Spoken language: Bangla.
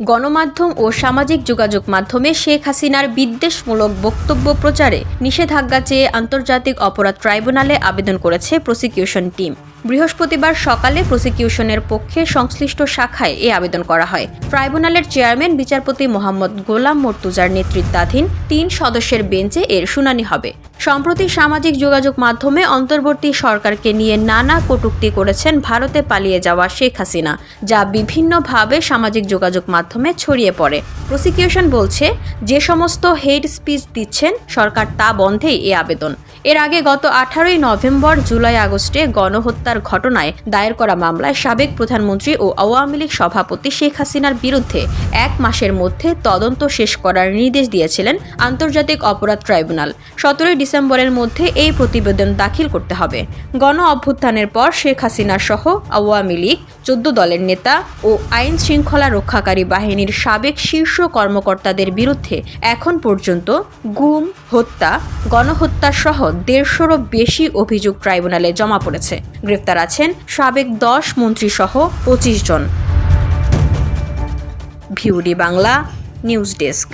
গণমাধ্যম ও সামাজিক যোগাযোগ মাধ্যমে শেখ হাসিনার বিদ্বেষমূলক বক্তব্য প্রচারে নিষেধাজ্ঞা চেয়ে আন্তর্জাতিক অপরাধ ট্রাইব্যুনালে আবেদন করেছে প্রসিকিউশন টিম। বৃহস্পতিবার সকালে প্রসিকিউশনের পক্ষে সংশ্লিষ্ট শাখায় এ আবেদন করা হয়। ট্রাইব্যুনালের চেয়ারম্যান বিচারপতি মোহাম্মদ গোলাম মর্তুজার নেতৃত্বাধীন ৩ সদস্যের বেঞ্চে এর শুনানি হবে। সম্প্রতি সামাজিক যোগাযোগ মাধ্যমে অন্তর্বর্তী সরকারকে নিয়ে নানা কটূক্তি করেছেন ভারতে পালিয়ে যাওয়া শেখ হাসিনা, যা বিভিন্নভাবে সামাজিক যোগাযোগ মাধ্যমে ছড়িয়ে পড়ে। প্রসিকিউশন বলছে, যে সমস্ত হেট স্পিচ দিচ্ছেন সরকার তা বন্ধেই এ আবেদন। এর আগে গত 18 নভেম্বর, জুলাই, আগস্টে গণহত্যার ঘটনায় দায়ের করা মামলায় সাবেক প্রধানমন্ত্রী ও আওয়ামী লীগ সভাপতি শেখ হাসিনার বিরুদ্ধে 1 মাসের মধ্যে তদন্ত শেষ করার নির্দেশ দিয়েছিলেন আন্তর্জাতিক অপরাধ ট্রাইব্যুনাল। 17 ডিসেম্বরের মধ্যে এই প্রতিবেদন দাখিল করতে হবে। গণ অভ্যুত্থানের পর শেখ হাসিনা সহ আওয়ামী লীগ 14 দলের নেতা ও আইন শৃঙ্খলা রক্ষাকারী বাহিনীর সাবেক শীর্ষ কর্মকর্তাদের বিরুদ্ধে এখন পর্যন্ত গুম, হত্যা, গণহত্যা সহ 150-রও বেশি অভিযোগ ট্রাইব্যুনালে জমা পড়েছে। গ্রেফতার আছেন সাবেক 10 মন্ত্রী সহ 25 জন। ভিউডি বাংলা নিউজ ডেস্ক।